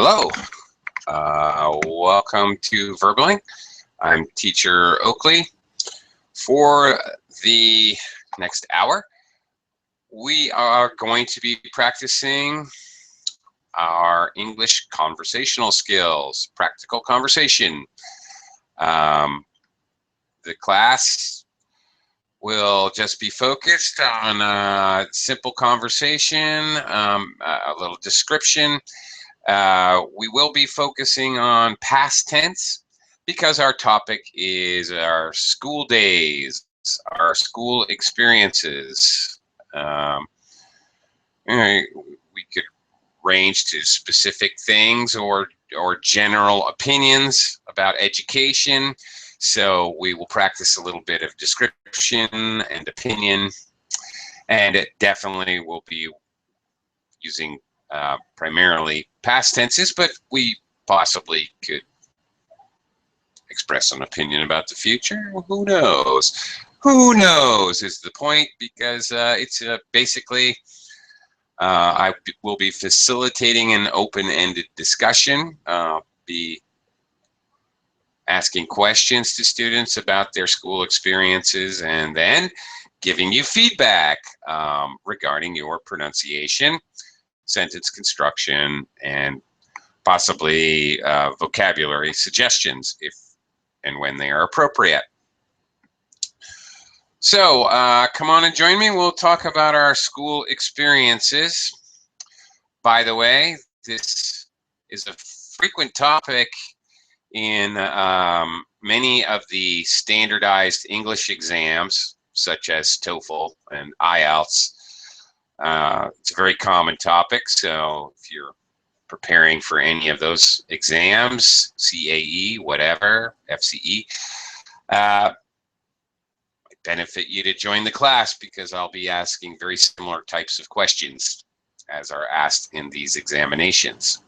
Hello, welcome to Verbling. I'm Teacher Oakley. For the next hour, we are going to be practicing our English conversational skills, practical conversation. The class will just be focused on simple conversation, a little description. We will be focusing on past tense because our topic is our school days, our school experiences. We could range to specific things or general opinions about education. So we will practice a little bit of description and opinion, and it definitely will be using primarily past tenses, but we possibly could express an opinion about the future. Who knows? Who knows is the point, because it's basically I will be facilitating an open-ended discussion, be asking questions to students about their school experiences, and then giving you feedback regarding your pronunciation, sentence construction, and possibly vocabulary suggestions if and when they are appropriate. So come on and join me. We'll talk about our school experiences. By the way, this is a frequent topic in many of the standardized English exams, such as TOEFL and IELTS. It's a very common topic, so if you're preparing for any of those exams, CAE, whatever, FCE, might benefit you to join the class, because I'll be asking very similar types of questions as are asked in these examinations.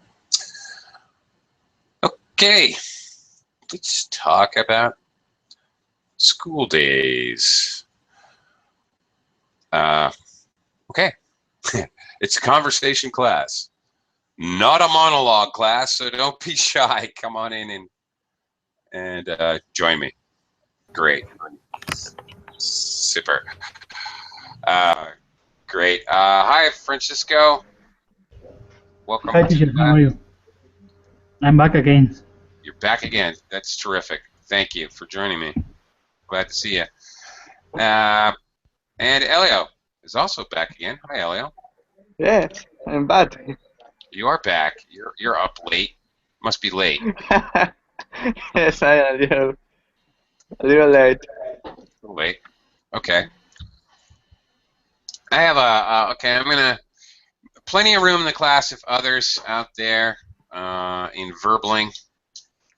Okay, let's talk about school days. Okay, it's a conversation class, not a monologue class, so don't be shy. Come on in and join me. Great. Super. Great. Hi, Francisco. Welcome. Hi, teacher. How are you? I'm back again. You're back again. That's terrific. Thank you for joining me. Glad to see you. And Elio is also back again. Hi, Elio. Yes, I'm back. You are back. You're up late. Must be late. Yes, I am a little late. A little late. Okay. I have okay, I'm gonna, plenty of room in the class if others out there in Verbling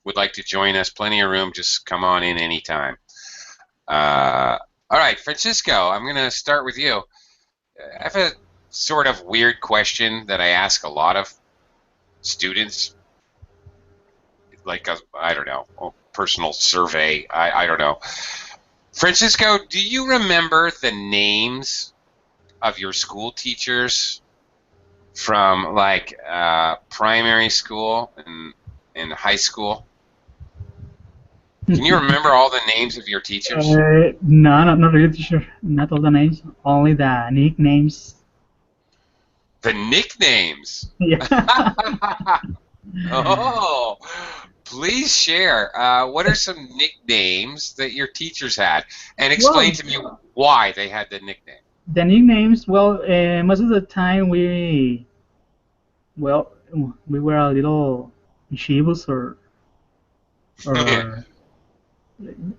would like to join us. Plenty of room, just come on in anytime. All right, Francisco, I'm gonna start with you. I have a sort of weird question that I ask a lot of students, like I don't know, a personal survey, I don't know. Francisco, do you remember the names of your school teachers from like primary school and high school? Can you remember all the names of your teachers? No, not really, teacher. Not all the names, only the nicknames. The nicknames? Yeah. Oh, please share. What are some nicknames that your teachers had? And explain to me why they had the nickname. The nicknames, well, most of the time we were a little mischievous, or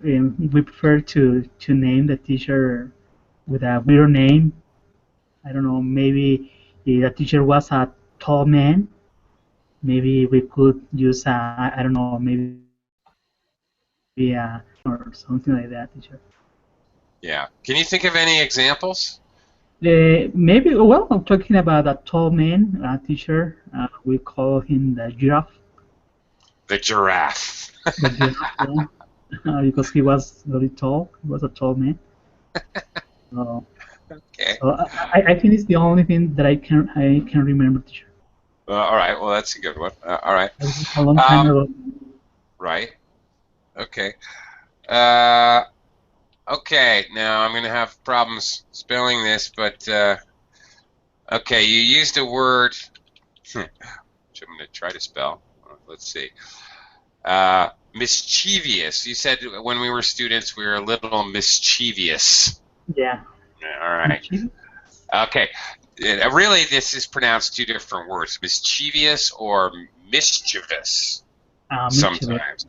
we prefer to name the teacher with a weird name. I don't know, maybe if the teacher was a tall man, maybe we could use I don't know, maybe or something like that, teacher. Yeah. Can you think of any examples? Maybe, well, I'm talking about a tall man, teacher. We call him the giraffe. The giraffe. The giraffe, yeah. Because he was very tall. He was a tall man. Okay. So I think it's the only thing that I can remember, teacher. All right. Well, that's a good one. All right. That was a long time ago. Right. Okay. Uh, okay. Now I'm gonna have problems spelling this, but okay. You used a word which I'm gonna try to spell. Let's see. Mischievous. You said when we were students we were a little mischievous. Yeah. All right. Okay. Really, this is pronounced two different words: mischievous or mischievous. Mischievous. Sometimes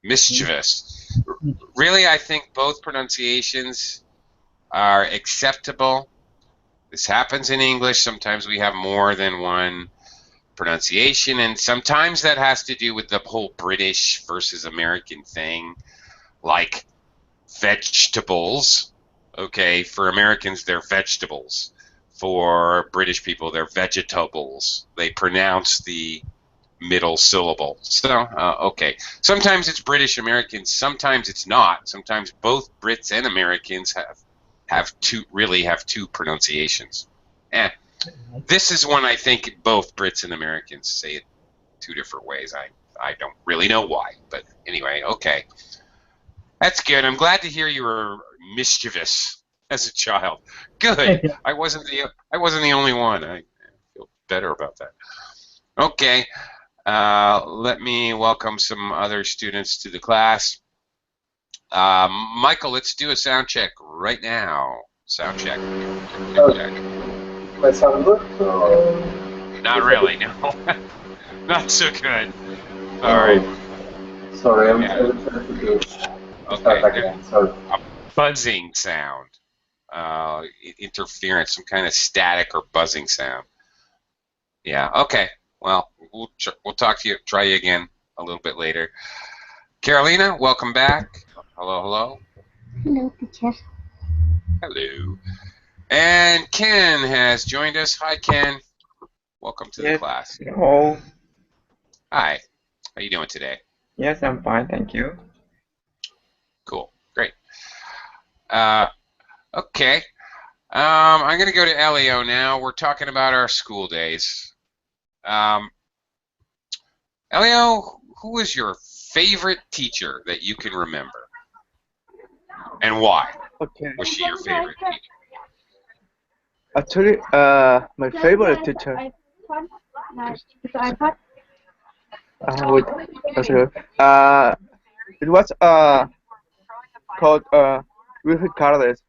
mischievous. Really, I think both pronunciations are acceptable. This happens in English. Sometimes we have more than one pronunciation, and sometimes that has to do with the whole British versus American thing, like vegetables. Okay, for Americans, they're vegetables. For British people, they're vegetables. They pronounce the middle syllable. So, okay. Sometimes it's British Americans. Sometimes it's not. Sometimes both Brits and Americans have two pronunciations. This is one I think both Brits and Americans say it two different ways. I don't really know why, but anyway, okay. That's good. I'm glad to hear you were mischievous as a child. Good. I wasn't the only one. I feel better about that. Okay. Let me welcome some other students to the class. Michael, let's do a sound check right now. Sound check. My sound good? Not really, no. Not so good. All right. Sorry, I'm Yeah. trying to start Okay. again. Sorry. A buzzing sound. Interference, some kind of static or buzzing sound. Yeah. Okay. Well, we'll talk to you. Try you again a little bit later. Carolina, welcome back. Hello, hello. Hello, teacher. Hello. And Ken has joined us. Hi, Ken. Welcome to the class. Hello. Hi. How you doing today? Yes, I'm fine, thank you. Cool. Great. Okay. I'm going to go to Elio now. We're talking about our school days. Elio, who was your favorite teacher that you can remember? And why? Okay. Was she your favorite teacher? Actually, my favorite teacher. Wait, one second. It was called Wilfred Cardes.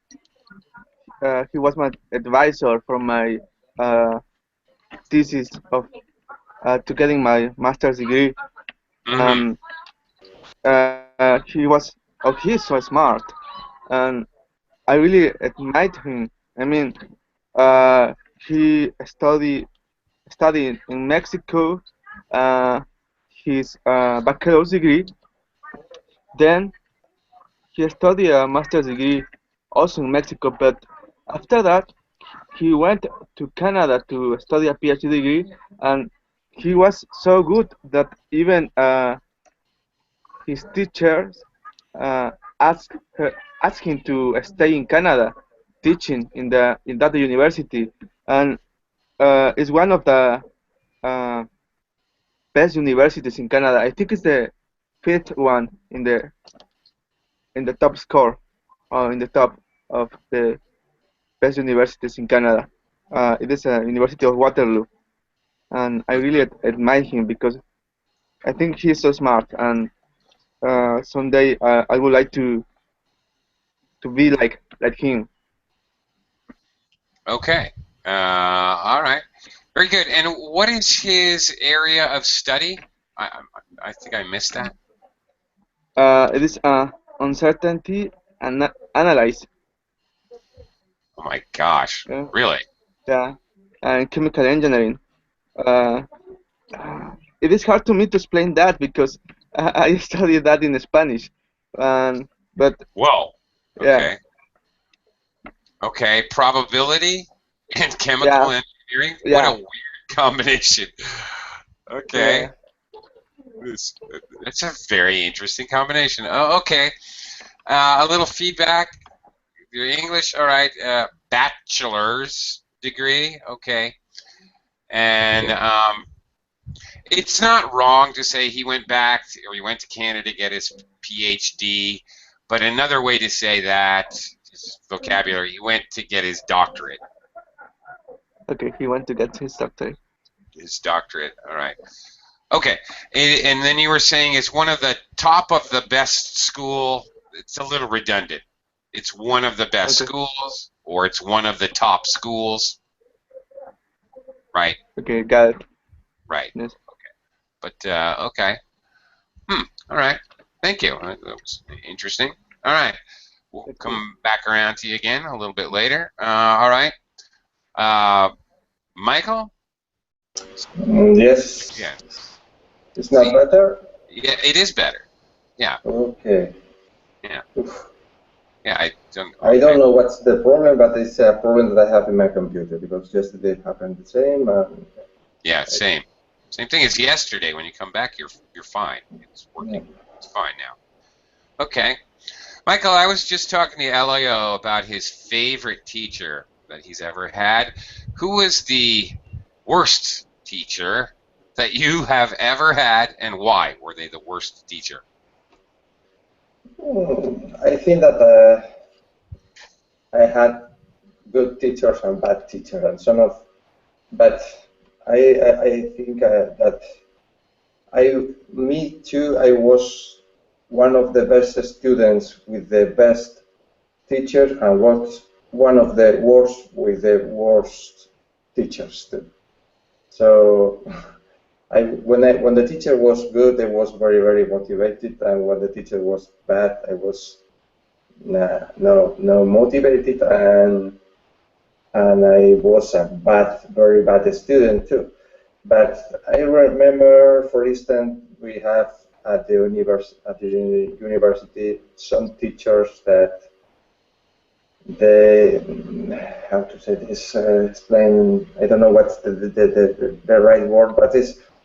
He was my advisor for my thesis of to getting my master's degree. Mm-hmm. He's so smart, and I really admired him. I mean, he studied in Mexico, his bachelor's degree. Then he studied a master's degree also in Mexico, but after that he went to Canada to study a PhD degree, and he was so good that even his teachers uh, asked him to stay in Canada teaching in that university, and it's one of the uh, best universities in Canada. I think it's the fifth one in the top score, in the top of the best universities in Canada. It is a University of Waterloo, and I really admire him because I think he's so smart, and someday I would like to be like him. Okay. All right. Very good. And what is his area of study? I think I missed that. It is uncertainty and analyze. Oh my gosh. Yeah. Really? Yeah, and chemical engineering. It is hard to me to explain that because I studied that in Spanish, but Whoa. yeah. Okay. Okay. Probability and chemical engineering? Yeah. What a weird combination. Okay. Yeah. It's a very interesting combination. Oh, okay. A little feedback. Your English, all right. Bachelor's degree, okay. And it's not wrong to say he went back or he went to Canada to get his PhD, but another way to say that, his vocabulary, he went to get his doctorate. Okay, he went to get his doctorate. His doctorate, all right. Okay, and then you were saying it's one of the top of the best school. It's a little redundant. It's one of the best schools, or it's one of the top schools. Right. Okay, got it. Right. Yes. Okay. But okay. All right. Thank you. That was interesting. All right. We'll come back around to you again a little bit later. All right. Michael? Yes. Yeah. It's not better? Yeah, it is better. Yeah. Okay. Yeah. Oof. Yeah, I don't know what's the problem, but it's a problem that I have in my computer because yesterday happened the same. Yeah, same. Same thing as yesterday. When you come back, you're fine. It's working. Yeah. It's fine now. Okay. Michael, I was just talking to Elio about his favorite teacher that he's ever had. Who was the worst teacher that you have ever had, and why were they the worst teacher? I think that I had good teachers and bad teachers, and but I think that me too, I was one of the best students with the best teachers, and was one of the worst with the worst teachers too. So when the teacher was good, I was very motivated, and when the teacher was bad, I was no motivated, and I was a very bad student too. But I remember, for instance, we have at the university some teachers that they, how to say this, explain, I don't know what's the right word, but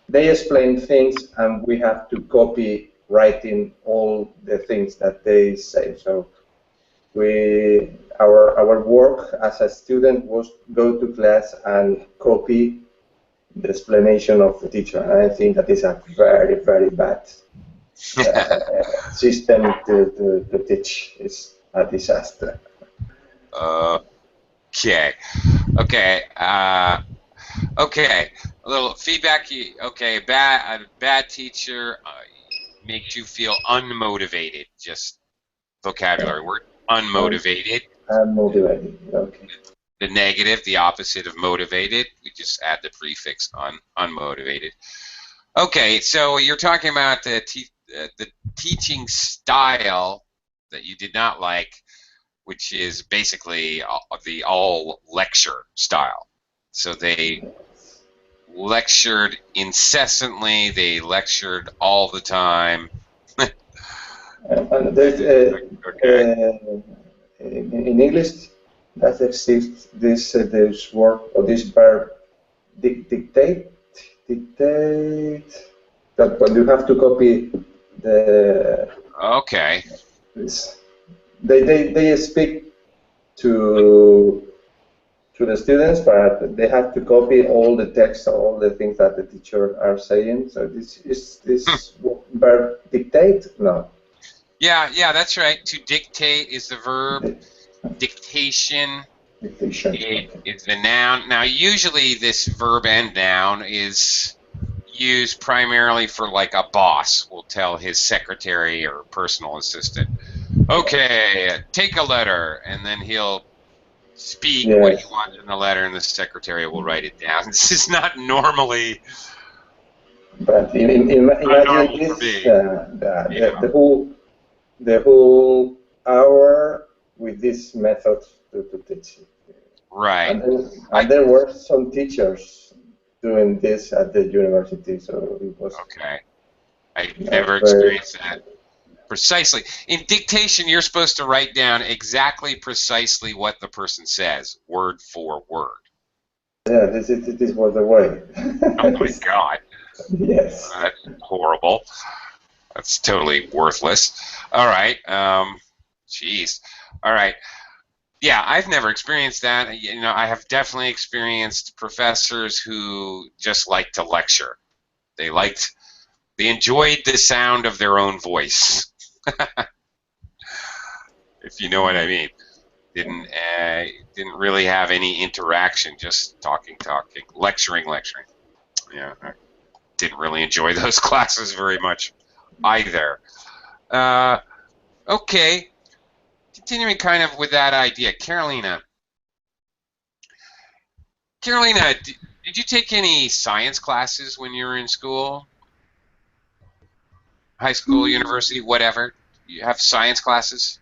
they explain things and we have to copy writing all the things that they say. So our work as a student was go to class and copy the explanation of the teacher. And I think that is a very bad system to teach. It's a disaster. Okay. Okay. A little feedback. Okay. A bad teacher makes you feel unmotivated. Just vocabulary word. Unmotivated. Unmotivated. Okay. The negative, the opposite of motivated. We just add the prefix unmotivated. Okay. So you're talking about the teaching style that you did not like, which is basically the all lecture style. So they lectured incessantly, they lectured all the time. And there's, in English, that exists this word or this verb, dictate, that when you have to copy the. Okay. They speak to the students, but they have to copy all the text, all the things that the teacher are saying. So this verb dictate? No. Yeah, that's right. To dictate is the verb. Dictation is the noun. Now, usually this verb and noun is used primarily for like a boss will tell his secretary or personal assistant, okay, take a letter, and then he'll speak what he wants in the letter, and the secretary will write it down. This is not normally. But imagine this, the whole hour with this method to teach. Right. And there were some teachers doing this at the university, so it was. Okay. I never experienced that. Precisely. In dictation, you're supposed to write down exactly precisely what the person says, word for word. Yeah, this was the way. Oh my God. Yes. That's horrible. That's totally worthless. All right. Jeez. All right. Yeah, I've never experienced that. I have definitely experienced professors who just like to lecture. They enjoyed the sound of their own voice, if you know what I mean. Didn't really have any interaction, just talking, lecturing. Yeah, I didn't really enjoy those classes very much either. Okay, continuing kind of with that idea, Carolina, did you take any science classes when you were in school? High school, university, whatever? You have science classes?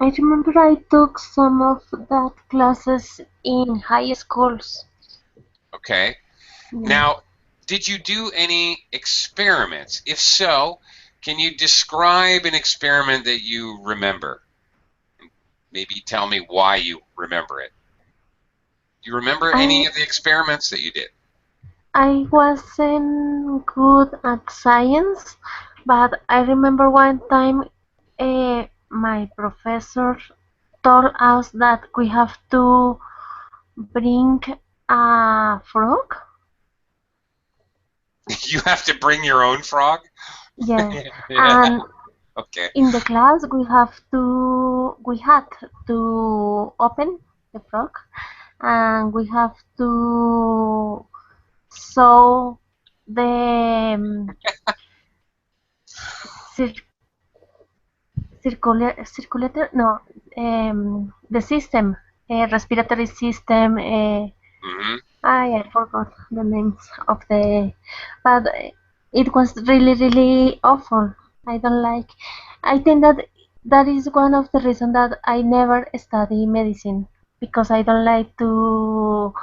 I remember I took some of that classes in high schools. Okay. Yeah. Now, did you do any experiments? If so, can you describe an experiment that you remember? Maybe tell me why you remember it. Do you remember any of the experiments that you did? I wasn't good at science, but I remember one time my professor told us that we have to bring a frog. You have to bring your own frog? Yeah. And okay. in the class we had to open the frog, and we have to sew the the system, respiratory system. I forgot the names of but it was really awful. I don't like. I think that is one of the reasons that I never study medicine, because I don't like to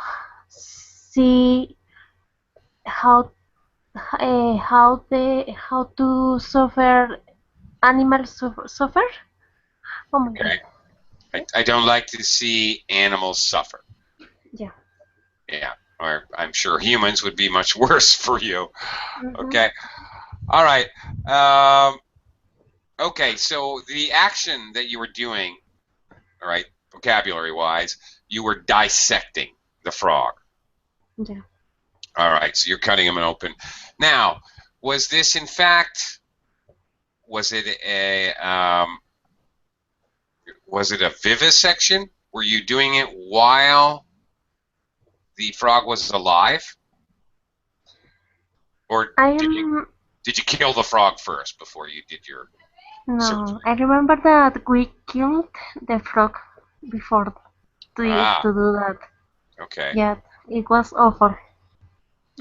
see how to suffer animals suffer. Oh my God. I don't like to see animals suffer. Yeah. Yeah, or I'm sure humans would be much worse for you. Okay. All right. Okay, so the action that you were doing, all right, vocabulary-wise, you were dissecting the frog. Yeah. All right, so you're cutting him open. Now, was this in fact, was it a vivisection? Were you doing it while the frog was alive? Or did you kill the frog first before you did your surgery? I remember that we killed the frog before to do that. Okay. Yeah, it was awful.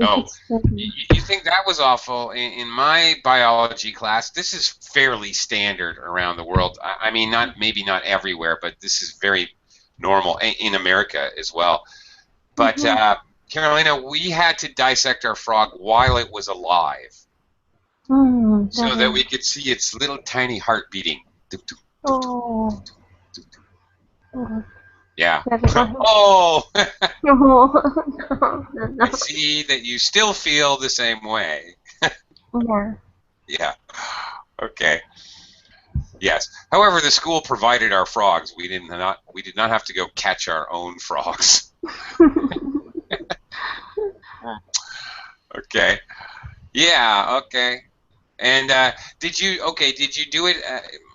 Oh, you think that was awful? In my biology class, this is fairly standard around the world. I mean, maybe not everywhere, but this is very normal in America as well. But Carolina, we had to dissect our frog while it was alive, so that we could see its little tiny heart beating. Oh. Yeah. Oh. I see that you still feel the same way. Yeah. Yeah. Okay. Yes. However, the school provided our frogs. We did not have to go catch our own frogs. Okay. Yeah. Okay. And did you do it?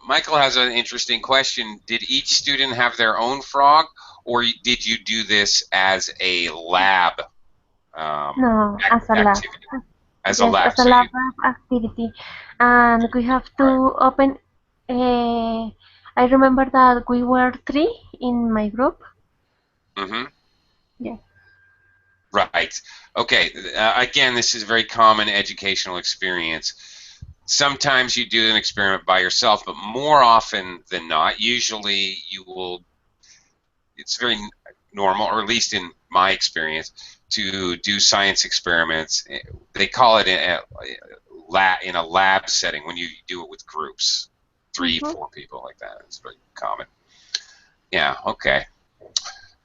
Michael has an interesting question. Did each student have their own frog, or did you do this as a lab? No, as a lab. As a lab. As a lab activity, and we have to open. I remember that we were 3 in my group. Yeah. Right. Okay. Again, this is a very common educational experience. Sometimes you do an experiment by yourself, but more often than not, usually you will. It's very normal, or at least in my experience, to do science experiments. They call it in a lab setting when you do it with groups, 3, 4 people like that. It's very common. Yeah. Okay.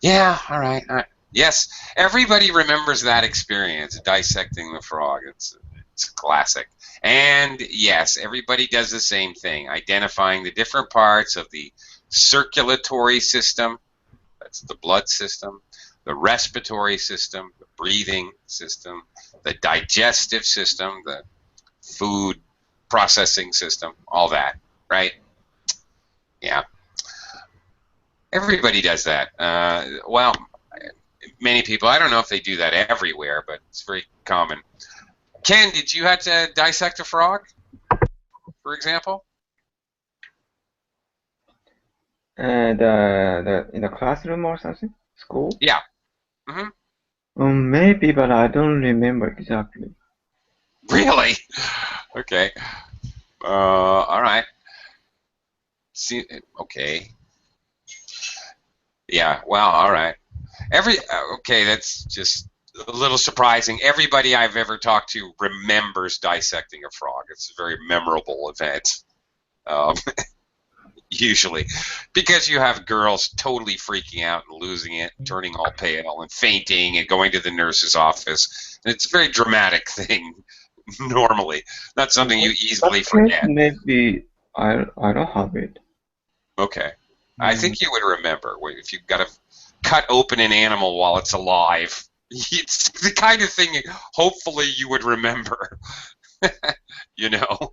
Yeah. All right. Yes. Everybody remembers that experience, dissecting the frog. It's a classic. And yes, everybody does the same thing, identifying the different parts of the circulatory system, It's the blood system, the respiratory system, the breathing system, the digestive system, the food processing system, all that, right? Yeah. Everybody does that. Well, many people. I don't know if they do that everywhere, but it's very common. Ken, did you have to dissect a frog, for example? And in the classroom or something? School? Yeah. Maybe, but I don't remember exactly. Really? Okay. All right. See, okay. Yeah. Well, all right. Okay, that's just a little surprising. Everybody I've ever talked to remembers dissecting a frog. It's a very memorable event. Usually, because you have girls totally freaking out and losing it, turning all pale and fainting and going to the nurse's office. And it's a very dramatic thing, normally. Not something you easily forget. Maybe I don't have it. Okay. I think you would remember if you've got to cut open an animal while it's alive. It's the kind of thing hopefully you would remember. You know?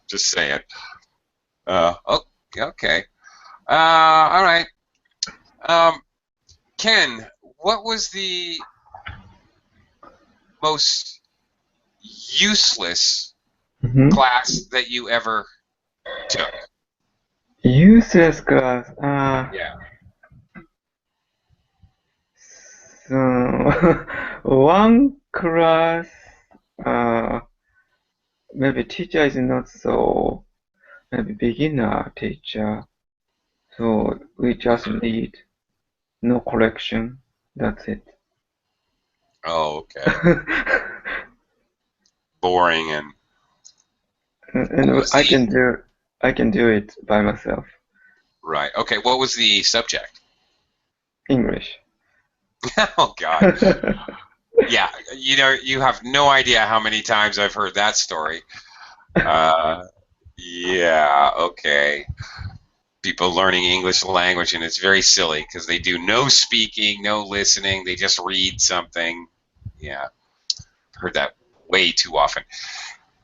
Just saying. Okay. All right. Ken, what was the most useless class that you ever took? Useless class. Yeah. So one class, maybe teacher is not so. Maybe beginner teacher, so we just read, no correction, that's it. Oh, okay. Boring and I can do it by myself. Right. Okay. What was the subject? English. Oh God. Yeah. You know, you have no idea how many times I've heard that story. Yeah, okay. People learning English language, and it's very silly because they do no speaking, no listening. They just read something. Yeah, I've heard that way too often.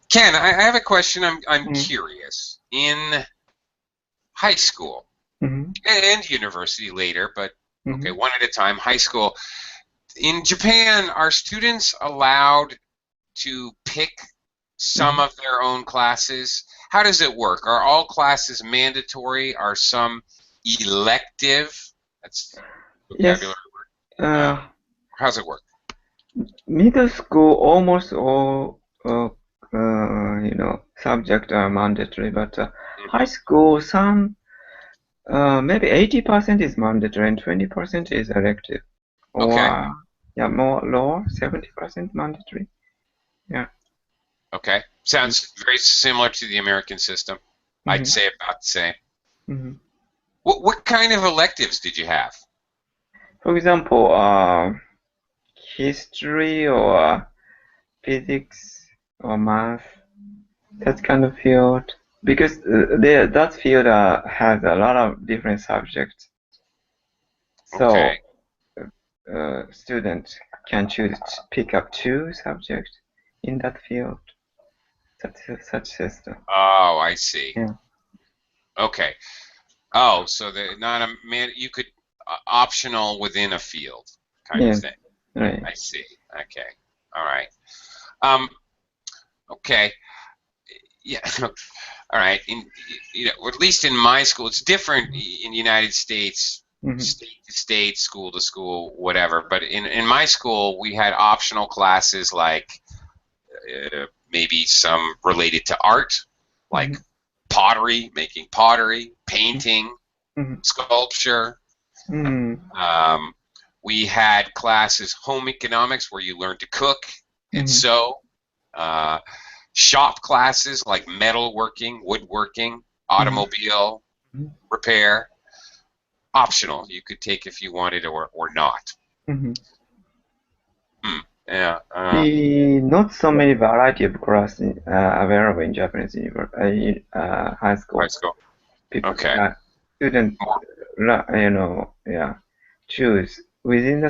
Ken, I have a question. I'm curious. In high school and university later, but okay, one at a time. High school. In Japan, are students allowed to pick some of their own classes? How does it work? Are all classes mandatory? Are some elective? That's vocabulary word. How's it work? Middle school, almost all subjects are mandatory, but high school, some maybe 80% is mandatory and 20% is elective. Or more lower, 70% mandatory. Yeah. Okay. Sounds very similar to the American system. I'd say about the same. What kind of electives did you have? For example, history or physics or math, that kind of field. Because that field has a lot of different subjects. So students can choose to pick up 2 subjects in that field. Such system. Oh, I see. Yeah. Okay. Oh, so you could optional within a field kind of thing. Right. I see. Okay. All right. Okay. Yeah. All right. At least in my school, it's different in the United States, state to state, school to school, whatever. But in my school, we had optional classes like maybe some related to art, like pottery, making pottery, painting, sculpture. We had classes, home economics, where you learn to cook and sew. Shop classes like metalworking, woodworking, automobile repair. Optional. You could take if you wanted or not. Yeah. Not so many variety of classes available in Japanese high school. High school. Students choose within the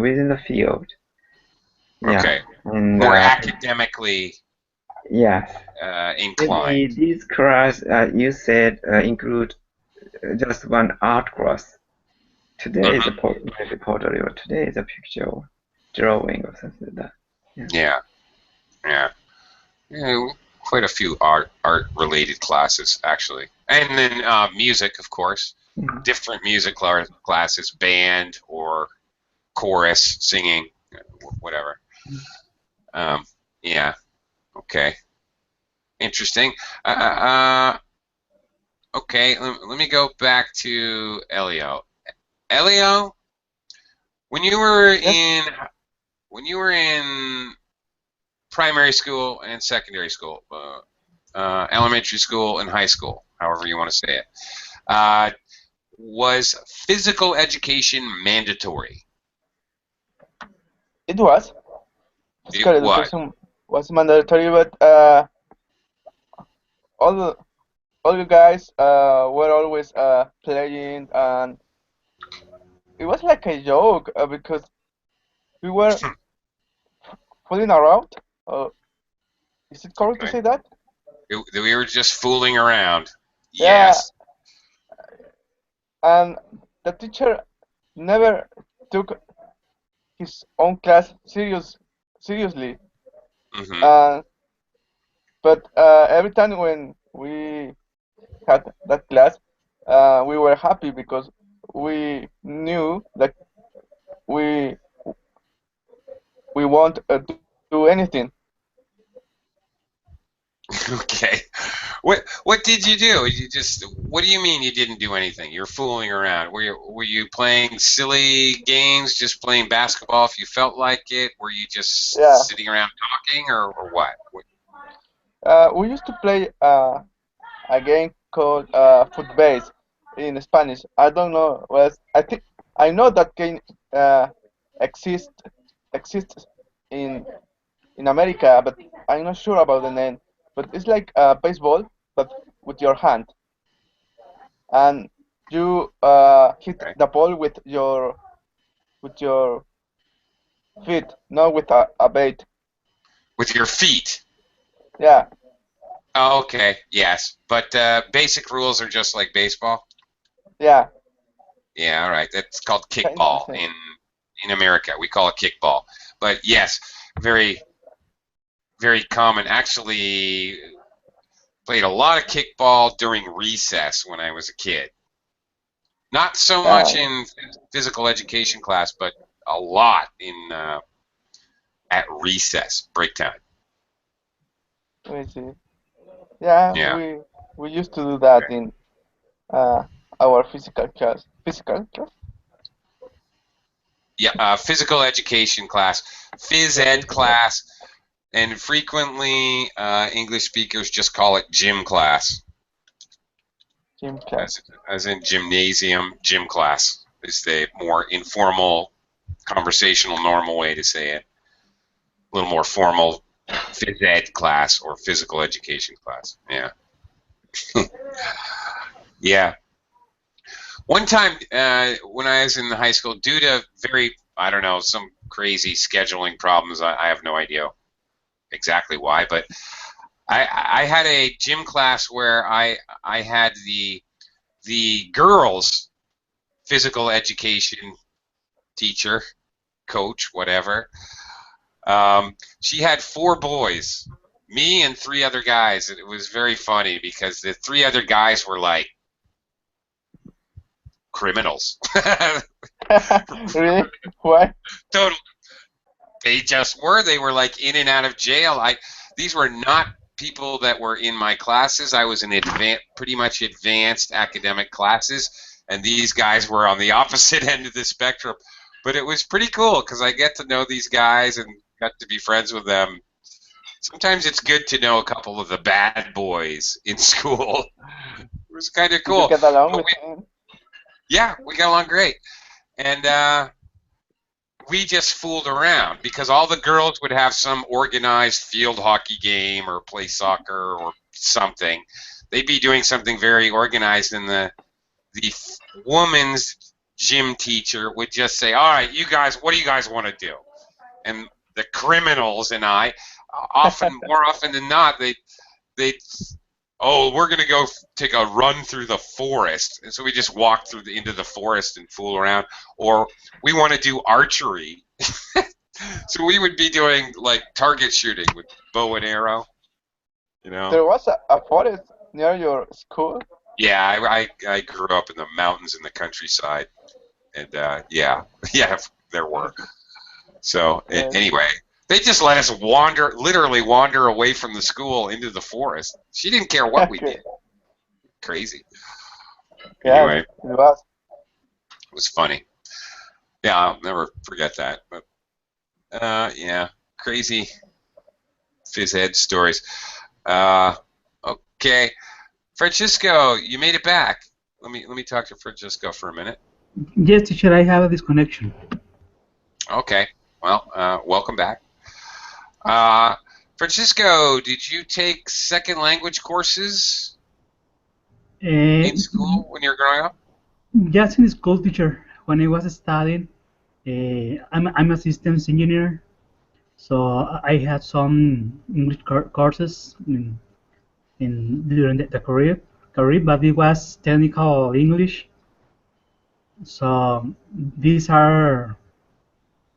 within the field. Yeah. Okay. And More academically yes. inclined. Maybe this class you said include just one art class. Today is maybe pottery, or today is a picture or drawing or something like that. Yeah. Quite a few art related classes actually, and then music, of course. Different music classes, band or chorus, singing, whatever. Yeah. Okay. Interesting. Okay. Let me go back to Elio. Elio, when you were in primary school and secondary school, elementary school and high school, however you want to say it, was physical education mandatory? It was. Physical education was mandatory, but all you guys were always playing, and it was like a joke because we were fooling around. Is it correct to say that? We were just fooling around. Yeah. Yes. And the teacher never took his own class seriously. But every time when we had that class, we were happy because we knew that we won't do anything. Okay. What did you do? What do you mean you didn't do anything? You're fooling around. Were you playing silly games, just playing basketball if you felt like it? Were you just sitting around talking, or what? We used to play a game called Footbase in Spanish. I don't know. I know that game exists in America, but I'm not sure about the name. But it's like baseball, but with your hand, and you hit the ball with your feet, not with a bat. With your feet. Yeah. Oh, okay. Yes, but basic rules are just like baseball. Yeah. Yeah. All right. That's called kickball in America. We call it kickball. But yes, very, very common. Actually, played a lot of kickball during recess when I was a kid. Not so much in physical education class, but a lot in at recess, break time. I see. Yeah. We used to do that in our physical class. Physical class? Yeah, physical education class, phys ed class, and frequently English speakers just call it gym class. Gym class. As in gymnasium, gym class is the more informal, conversational, normal way to say it. A little more formal, phys ed class or physical education class. Yeah. Yeah. One time when I was in high school, due to some crazy scheduling problems, I have no idea exactly why, but I had a gym class where I had the girls' physical education teacher, coach, whatever. She had 4 boys, me and 3 other guys, and it was very funny because the 3 other guys were like criminals. Really? Why? Totally. They just were. They were like in and out of jail. These were not people that were in my classes. I was in pretty much advanced academic classes, and these guys were on the opposite end of the spectrum. But it was pretty cool because I get to know these guys and got to be friends with them. Sometimes it's good to know a couple of the bad boys in school. It was kind of cool. Did you get along with him? Yeah, we got along great. And we just fooled around because all the girls would have some organized field hockey game or play soccer or something. They'd be doing something very organized, and the woman's gym teacher would just say, "All right, you guys, what do you guys want to do?" And the criminals and I, more often than not, they, oh, we're gonna go take a run through the forest, and so we just walk into the forest and fool around, or we want to do archery. So we would be doing like target shooting with bow and arrow. You know. There was a forest near your school? Yeah, I grew up in the mountains in the countryside, and yeah, there were. So anyway, they just let us literally wander away from the school into the forest. She didn't care what we did. Crazy. Yeah, anyway, it was. It was funny. Yeah, I'll never forget that. But yeah, crazy phys ed stories. Okay, Francisco, you made it back. Let me talk to Francisco for a minute. Yes, teacher, I have a disconnection. Okay, well, welcome back. Francisco, did you take second language courses in school when you were growing up? Just in school, teacher. When I was studying, I'm a systems engineer, so I had some English courses during the career, but it was technical English. So these are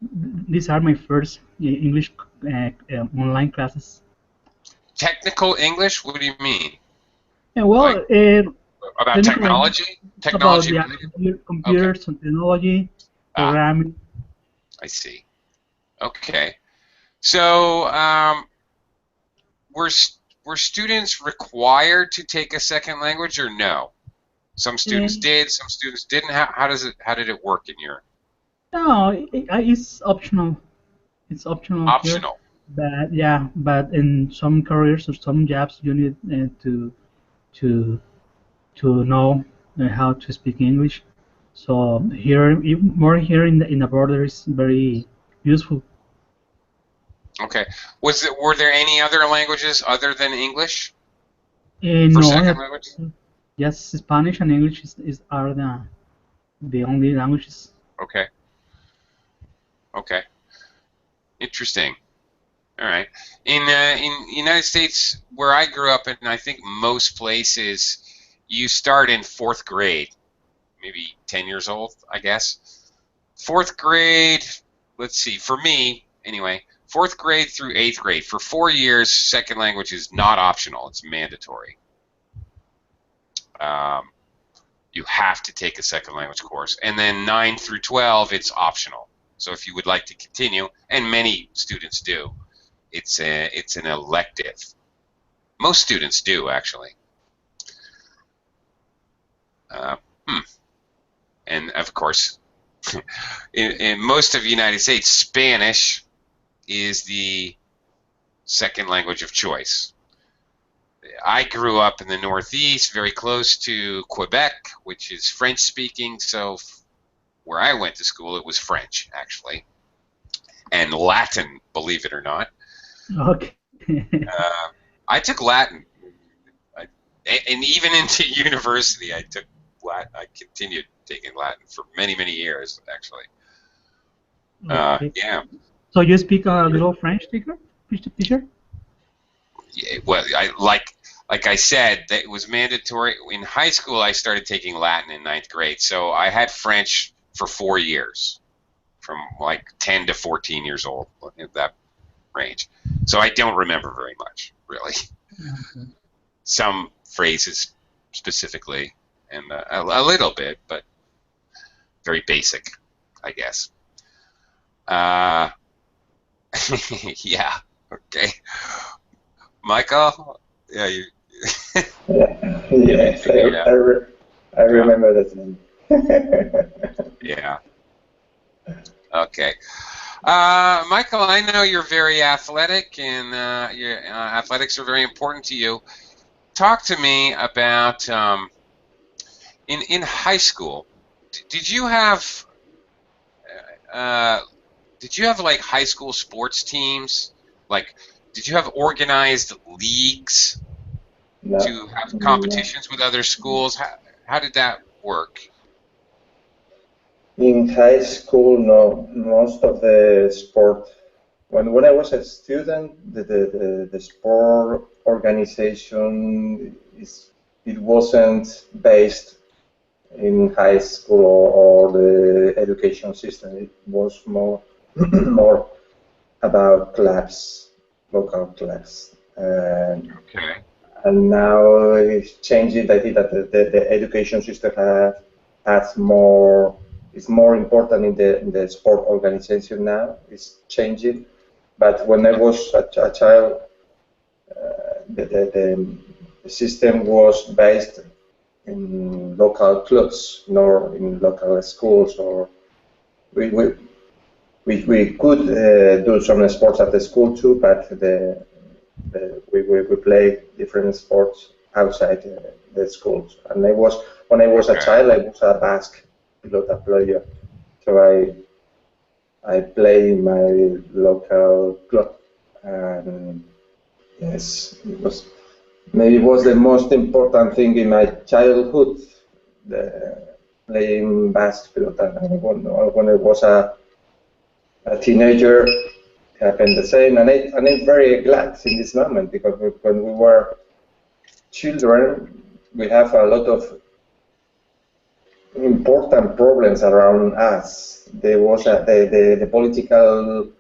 my first English online classes. Technical English? What do you mean? Yeah, well, about technology? Technology? About computers and technology, programming. I see. Okay. So, were students required to take a second language, or no? Some students did, some students didn't. How did it work in your? No, it's optional. It's optional. Optional. Here, but in some careers or some jobs, you need to know how to speak English. So more here in the border is very useful. Okay. Were there any other languages other than English? No, second language? Yes, Spanish and English are the only languages. Okay. Okay. Interesting. All right. In United States, where I grew up, and I think most places, you start in 4th grade, maybe 10 years old, I guess. 4th grade, let's see, for me, anyway, 4th grade through 8th grade. For 4 years, second language is not optional. It's mandatory. You have to take a second language course. And then 9 through 12, it's optional. So if you would like to continue, and many students do, it's an elective. Most students do, actually. And of course, in most of the United States, Spanish is the second language of choice. I grew up in the Northeast, very close to Quebec, which is French-speaking, so where I went to school, it was French, actually, and Latin, believe it or not. Okay. I took Latin, and even into university, I took Latin. I continued taking Latin for many, many years, actually. Okay. Yeah. So you speak a little French, teacher? Yeah, well, like I said, that it was mandatory. In high school, I started taking Latin in 9th grade, so I had French for 4 years, from like 10 to 14 years old, in that range. So I don't remember very much, really. Okay. Some phrases specifically, and a little bit, but very basic, I guess. Yeah. Okay. Michael? Yeah, you. Yes, I remember that name. Yeah. Okay. Michael, I know you're very athletic, and your athletics are very important to you. Talk to me about in high school. Did you have like high school sports teams? Like, did you have organized leagues to have competitions with other schools? How did that work? In high school, no. Most of the sport. When I was a student, the sport organization it wasn't based in high school or the education system. It was more more about clubs, local clubs. Okay. And now it's changing. I think that the education system has more. It's more important in the sport organization now. It's changing. But when I was a child, the system was based in local clubs, nor in local schools. Or we could do some sports at the school too, but we play different sports outside the schools. And when I was a child, I was a basketball player. So I play in my local club, and yes, maybe it was the most important thing in my childhood, playing basketball. And when I was a teenager, it happened the same, and I'm very glad in this moment, because when we were children, we have a lot of important problems around us. There was the political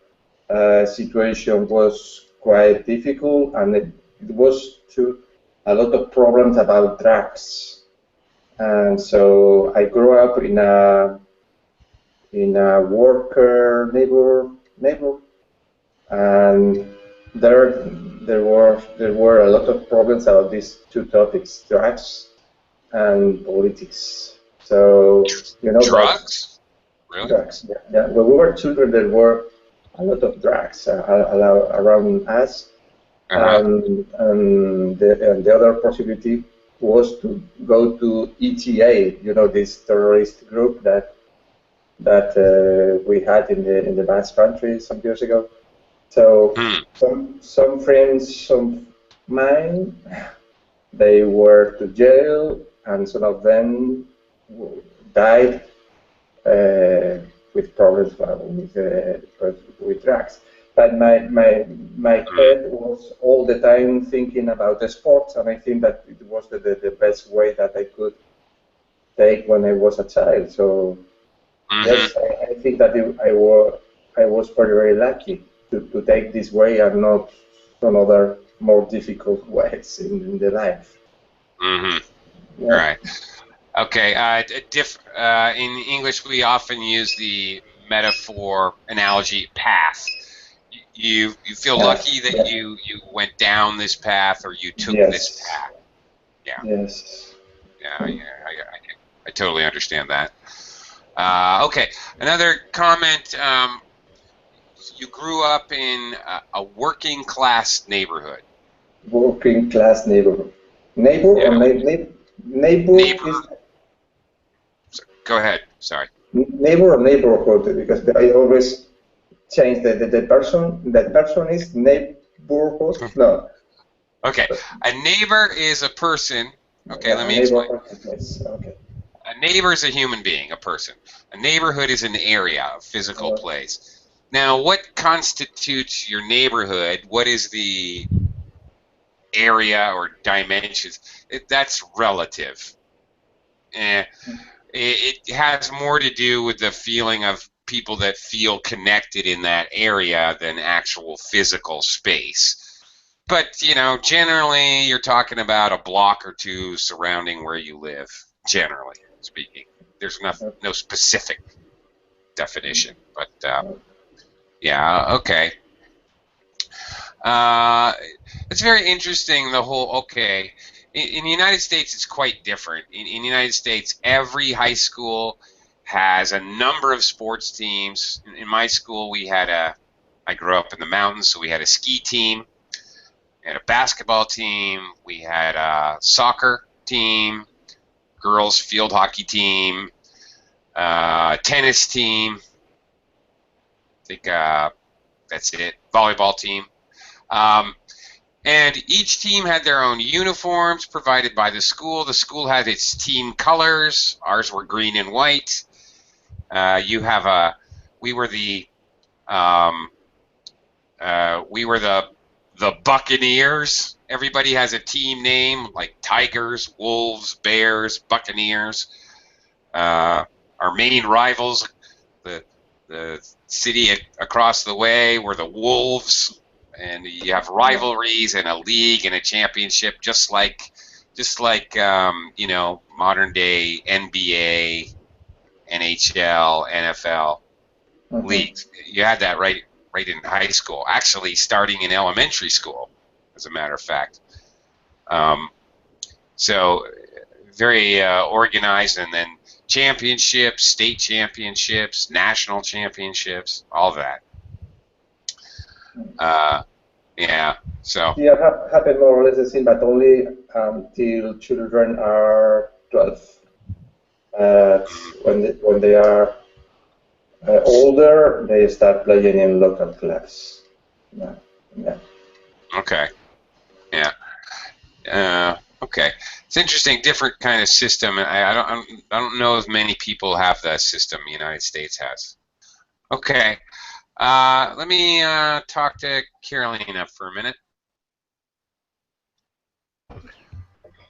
situation was quite difficult, and it was too a lot of problems about drugs. And so I grew up in a worker neighbor, and there were a lot of problems about these two topics: drugs and politics. So drugs. Really? Drugs. Yeah. When we were children, there were a lot of drugs around us, and the other possibility was to go to ETA. This terrorist group that we had in the Basque Country some years ago. So some friends of mine, they were to jail, and some of them died with problems with drugs. But my head was all the time thinking about the sports, and I think that it was the best way that I could take when I was a child. So yes, I think that I was very lucky to take this way and not some other more difficult ways in the life. Yeah. Right. Okay. In English, we often use the metaphor analogy path. You feel lucky that you went down this path, or you took this path. Yeah. Yes. Yeah. I totally understand that. Okay. Another comment. You grew up in a working class neighborhood. Working class neighborhood. Neighbor or neighbor? Go ahead. Sorry. Neighbor or neighborhood? Because I always change the person. That person is neighborhood. No. Okay. A neighbor is a person. Okay. Let me explain. Okay. A neighbor is a human being, a person. A neighborhood is an area, a physical place. Now, what constitutes your neighborhood? What is the area or dimensions? That's relative. It has more to do with the feeling of people that feel connected in that area than actual physical space. But, generally you're talking about a block or two surrounding where you live, generally speaking. There's no specific definition, but yeah, okay. It's very interesting, the whole, in the United States, it's quite different. In the United States, every high school has a number of sports teams. In my school, I grew up in the mountains, so we had a ski team, we had a basketball team, we had a soccer team, girls field hockey team, tennis team, I think that's it, volleyball team. And each team had their own uniforms provided by the school. The school had its team colors. Ours were green and white. You have a. We were the. The Buccaneers. Everybody has a team name like Tigers, Wolves, Bears, Buccaneers. Our main rivals, the city across the way, were the Wolves, and you have rivalries and a league and a championship, just like modern day NBA, NHL, NFL leagues. You had that right in high school, actually starting in elementary school, as a matter of fact. So very organized, and then championships, state championships, national championships, all that. Yeah, so. Yeah, happen more or less the same, but only until children are 12. When they are older, they start playing in local clubs. Yeah. Okay. Yeah. Okay. It's interesting, different kind of system. I don't know if many people have that system the United States has. Okay. Let me talk to Carolina for a minute.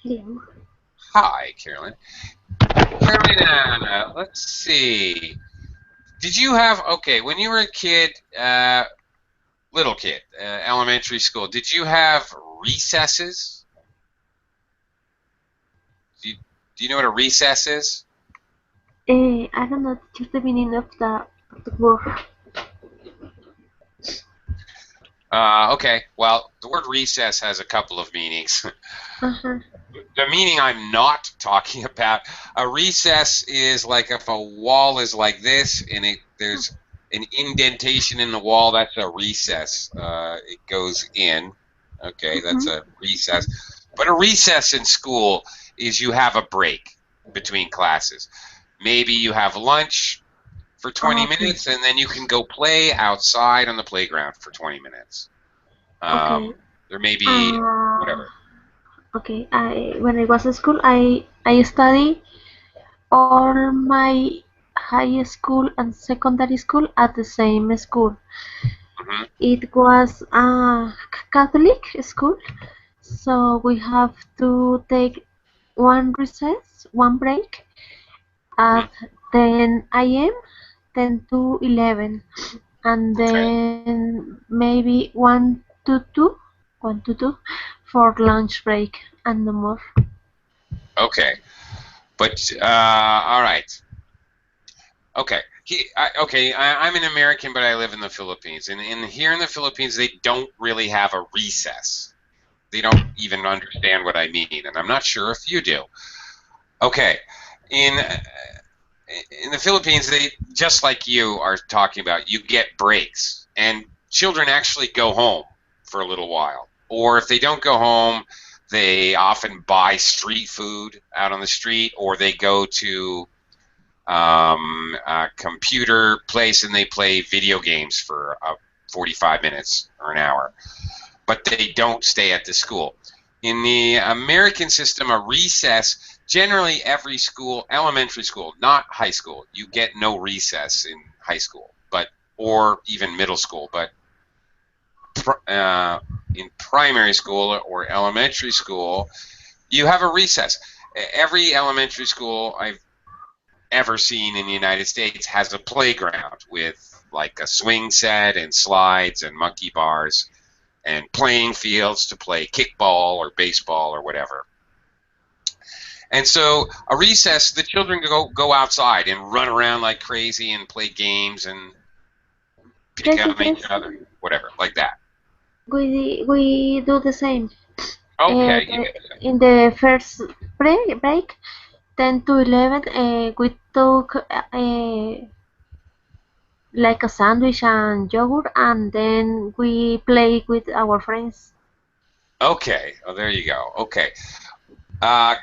Hello. Hi, Carolina. Carolina, let's see. Did you have, when you were a kid, little kid, elementary school, did you have recesses? Do you know what a recess is? I don't know just the meaning of the word. Okay, well, the word recess has a couple of meanings. Uh-huh. The meaning I'm not talking about, a recess is like if a wall is like this and there's an indentation in the wall, that's a recess. It goes in. Okay, that's a recess. But a recess in school is you have a break between classes. Maybe you have lunch for 20 minutes, and then you can go play outside on the playground for 20 minutes. There may be whatever. Okay, when I was in school, I studied all my high school and secondary school at the same school. It was a Catholic school, so we have to take one recess, one break at 10 a.m., 10 to 11, and then maybe 1 to 2 for lunch break, and no more. Okay, but all right. Okay, I'm an American, but I live in the Philippines, and here in the Philippines, they don't really have a recess. They don't even understand what I mean, and I'm not sure if you do. Okay, in the Philippines, they, just like you are talking about, you get breaks, and children actually go home for a little while. Or if they don't go home, they often buy street food out on the street, or they go to a computer place and they play video games for 45 minutes or an hour. But they don't stay at the school. In the American system, a recess, generally every school, elementary school, not high school, you get no recess in high school, or even middle school, but in primary school or elementary school, you have a recess. Every elementary school I've ever seen in the United States has a playground with like a swing set and slides and monkey bars and playing fields to play kickball or baseball or whatever. And so a recess, the children go outside and run around like crazy and play games and pick on each other, whatever, like that. We do the same. Okay. In the first break, 10 to 11, we took like a sandwich and yogurt, and then we play with our friends. Okay. Oh, there you go. Okay. I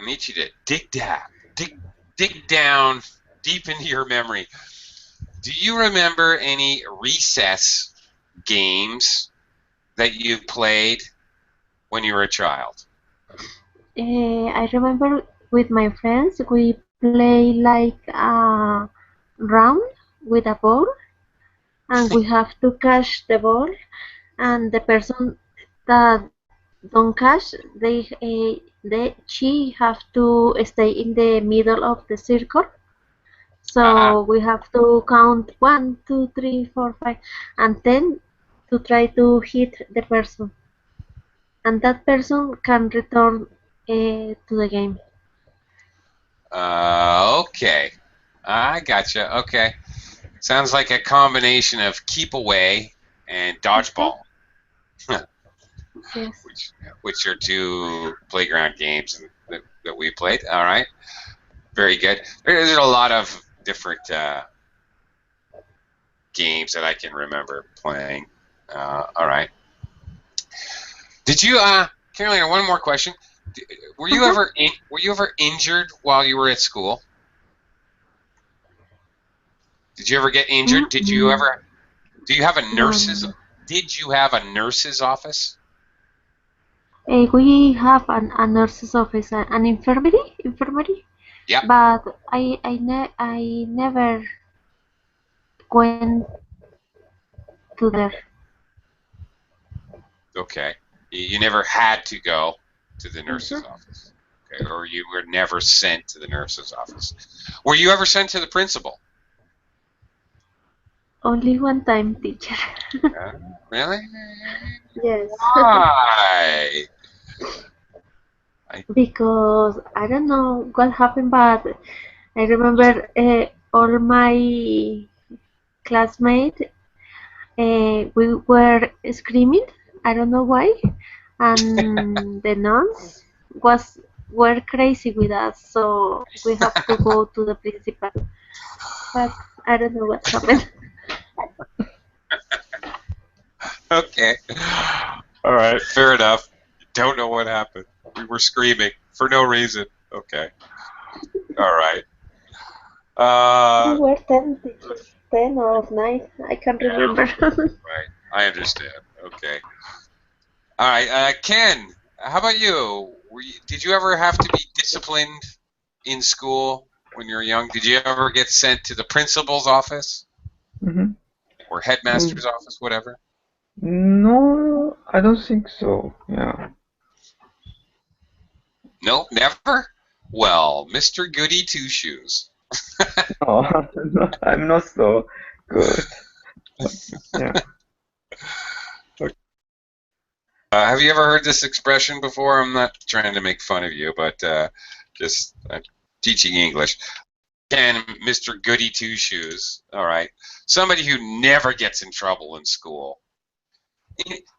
need you to dig down deep into your memory. Do you remember any recess games that you played when you were a child? I remember with my friends we play like a round with a ball, and we have to catch the ball, and the person that don't catch, she have to stay in the middle of the circle. So we have to count 1, 2, 3, 4, 5, and 10 to try to hit the person, and that person can return to the game. Okay, I gotcha. Okay, sounds like a combination of keep away and dodgeball, Yes. which are two playground games that we played. All right, very good. There's a lot of different games that I can remember playing. All right. Did you, Carolina? One more question. Were you ever injured while you were at school? Did you ever get injured? Did you ever? Do you have a nurse's? Did you have a nurse's office? We have a nurse's office, an infirmary. Yeah. But I never went to there. Okay. You never had to go to the nurse's office. Okay. Or you were never sent to the nurse's office. Were you ever sent to the principal? Only one time, teacher. Really? Yes. Why? Because I don't know what happened, but I remember all my classmates, we were screaming. I don't know why, and the nuns were crazy with us, so we have to go to the principal. But I don't know what happened. Okay. All right. Fair enough. Don't know what happened. We were screaming for no reason. Okay. All right. We were 10 teachers, 10 or 9. I can't remember. Right. I understand. Okay. All right. Ken, how about you? Did you ever have to be disciplined in school when you were young? Did you ever get sent to the principal's office? Mm-hmm. Or headmaster's office, whatever? No, I don't think so. Yeah. No, never? Well, Mr. Goody Two Shoes. Oh, no, I'm not so good. Yeah. Have you ever heard this expression before? I'm not trying to make fun of you, but just teaching English. Ken, Mr. Goody Two Shoes. All right. Somebody who never gets in trouble in school.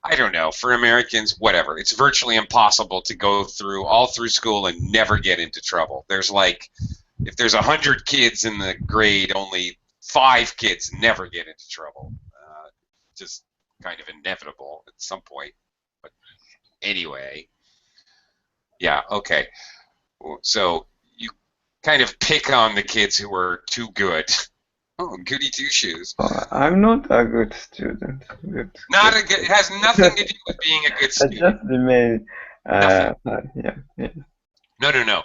I don't know. For Americans, whatever. It's virtually impossible to go all through school and never get into trouble. There's like, if there's 100 kids in the grade, only 5 kids never get into trouble. Just kind of inevitable at some point. But anyway, yeah, okay. So you kind of pick on the kids who are too good. Oh, goody two shoes. I'm not a good student. Not a good. It has nothing to do with being a good student. I just remain. Yeah. No.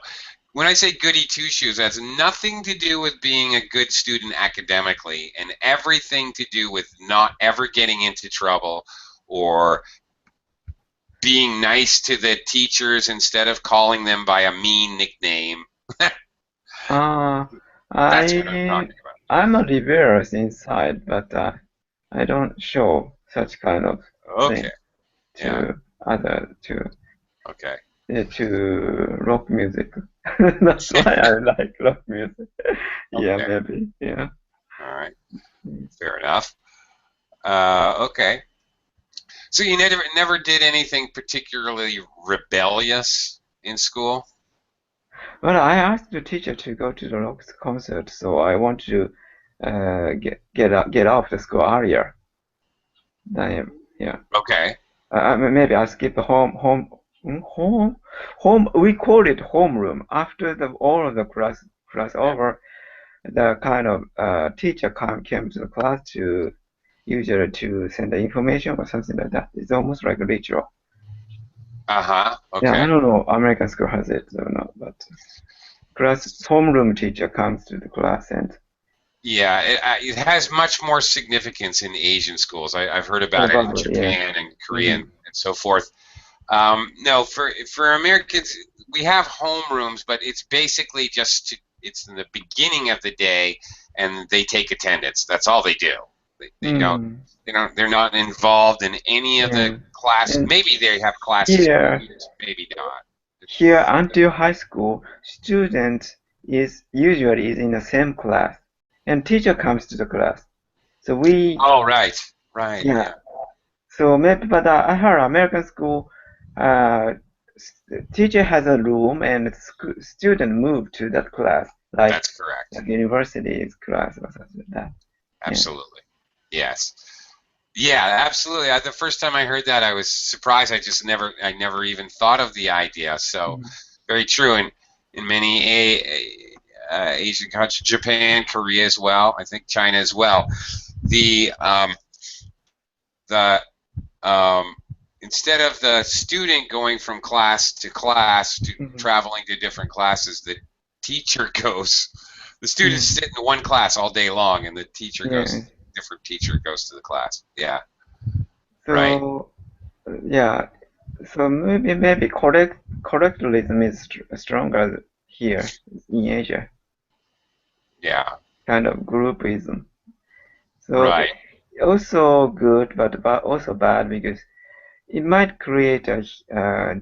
When I say goody two shoes, that has nothing to do with being a good student academically, and everything to do with not ever getting into trouble or being nice to the teachers instead of calling them by a mean nickname. That's what I'm talking about. I'm a rebellious inside, but I don't show such kind of thing to to rock music. That's why I like rock music. Yeah, maybe. Yeah. All right. Fair enough. Okay. So you never did anything particularly rebellious in school? Well, I asked the teacher to go to the rock concert, so I want to get off the school earlier. Yeah. Okay. Maybe I skip home. We call it homeroom. After all of the class over, the kind of teacher came to the class usually to send the information or something like that. It's almost like a ritual. Okay. Yeah, I don't know. American school has it or not, but homeroom teacher comes to the class and. Yeah, it has much more significance in Asian schools. I've heard about it in Japan and Korea and so forth. No, for Americans, we have homerooms, but it's basically it's in the beginning of the day, and they take attendance. That's all they do. They don't. They're not involved in any of the classes. Maybe they have classes, maybe not. Here, until high school, student is usually in the same class, and teacher comes to the class. So we. Oh, right. Yeah. So maybe, but I heard American school, teacher has a room and student move to that class. Like that's correct. Like university's class or something like that. Absolutely. Yes. Yeah, absolutely. The first time I heard that, I was surprised. I never even thought of the idea. So, very true. And in many Asian countries, Japan, Korea as well. I think China as well. Instead of the student going from class to class, traveling to different classes, the teacher goes. The students sit in one class all day long, and the teacher goes. Different teacher goes to the class. Yeah. So, yeah. So maybe collectivism is stronger here in Asia. Yeah. Kind of groupism. So also good, but also bad because it might create a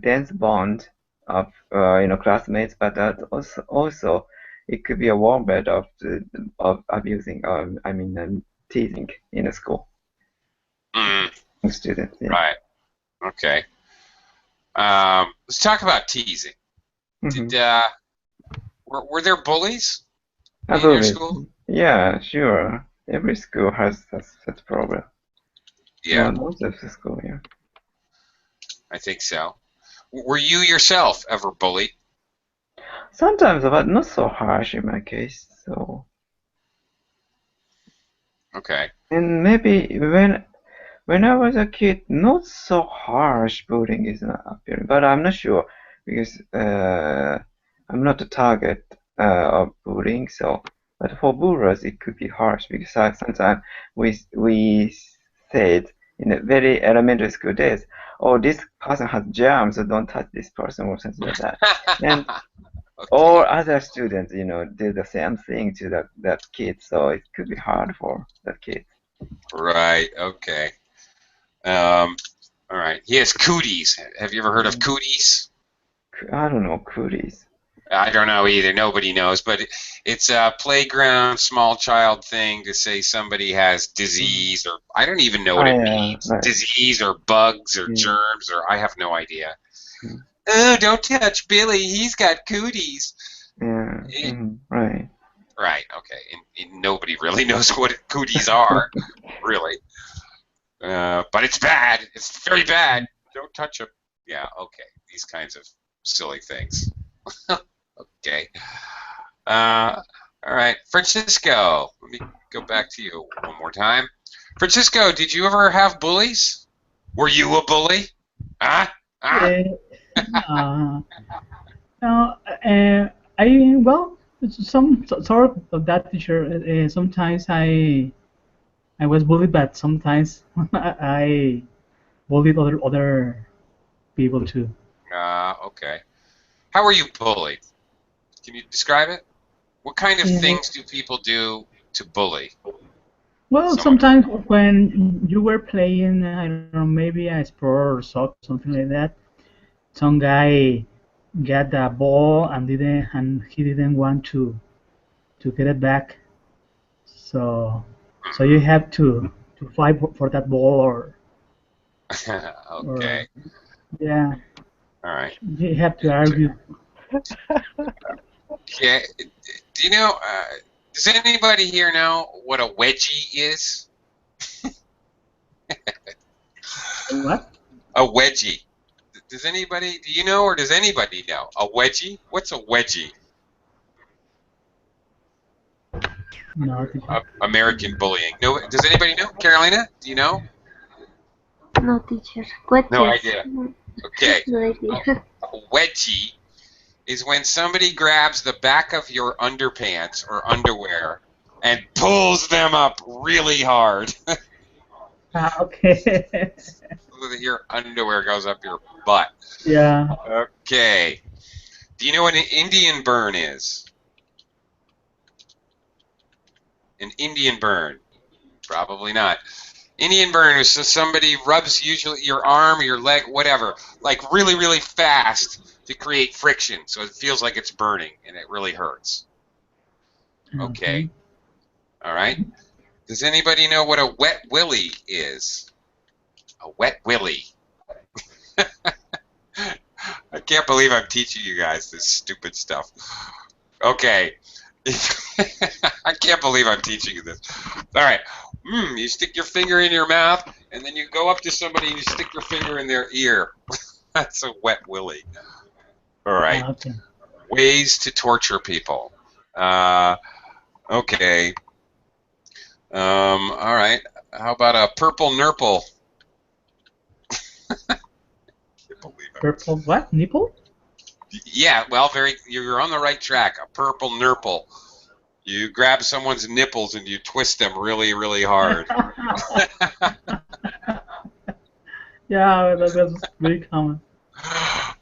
dense bond of classmates, but that also it could be a warm bed of abusing. Teasing in a school. Students. Yeah. Right. Okay. Let's talk about teasing. Were there bullies in your school? Yeah, sure. Every school has such problem. Yeah. Most of the school, yeah. I think so. Were you yourself ever bullied? Sometimes, but not so harsh in my case. So. Okay. And maybe when I was a kid, not so harsh bullying is not appearing, but I'm not sure because I'm not the target of bullying. So, but for bullies, it could be harsh because sometimes we said in the very elementary school days, oh, this person has germs, so don't touch this person or something like that. And all other students, do the same thing to that kid, so it could be hard for that kid. Right. Okay. All right. He has cooties. Have you ever heard of cooties? I don't know cooties. I don't know either. Nobody knows, but it's a playground, small child thing to say somebody has disease, or I don't even know what it means. Right. Disease or bugs or germs, or I have no idea. Oh, don't touch Billy. He's got cooties. Yeah. Right. Right. Okay. And nobody really knows what cooties are, really. But it's bad. It's very bad. Don't touch them. Yeah. Okay. These kinds of silly things. Okay. All right. Francisco, let me go back to you one more time. Francisco, did you ever have bullies? Were you a bully? Some sort of that teacher. Sometimes I was bullied, but sometimes I bullied other people too. Okay. How are you bullied? Can you describe it? What kind of things do people do to bully? Well, sometimes when you were playing, I don't know, maybe a sport or soccer, something like that, some guy got the ball and he didn't want to get it back. So you have to fight for that ball or. Okay. Yeah. All right. You have to argue. Yeah. Do you know? Does anybody here know what a wedgie is? What? A wedgie. Does anybody? Do you know, or does anybody know a wedgie? What's a wedgie? No. American bullying. No. Does anybody know? Carolina, do you know? No, teacher. What no idea. Okay. No idea. A wedgie is when somebody grabs the back of your underpants or underwear and pulls them up really hard. Okay. So that your underwear goes up your butt. Yeah. Okay. Do you know what an Indian burn is? An Indian burn? Probably not. Indian burn is so somebody rubs usually your arm or your leg, whatever, like really, really fast to create friction, so it feels like it's burning and it really hurts. Okay. All right. Does anybody know what a wet willy is? A wet willy. I can't believe I'm teaching you guys this stupid stuff. Okay. I can't believe I'm teaching you this. All right. You stick your finger in your mouth, and then you go up to somebody and you stick your finger in their ear. That's a wet willy. All right. Okay. Ways to torture people. Okay. All right. How about a purple nurple? Purple what? Nipple? Yeah, well, you're on the right track. A purple nurple. You grab someone's nipples and you twist them really, really hard. Yeah, that's very common.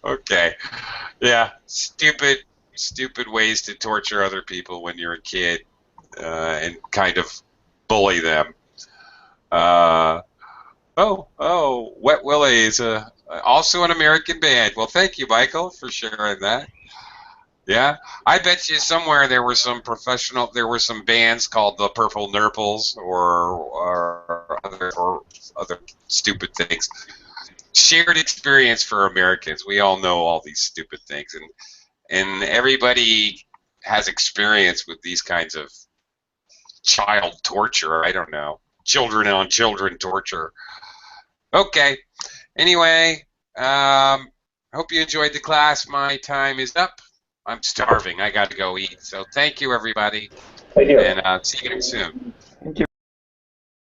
Okay. Yeah, stupid ways to torture other people when you're a kid and kind of bully them. Wet Willie is also an American band. Well, thank you, Michael, for sharing that. Yeah, I bet you somewhere there were some bands called the Purple Nurples or other stupid things. Shared experience for Americans. We all know all these stupid things, and everybody has experience with these kinds of child torture. I don't know, children on children torture. Okay. Anyway, hope you enjoyed the class. My time is up. I'm starving. I got to go eat. So thank you, everybody. Thank you. And see you guys soon.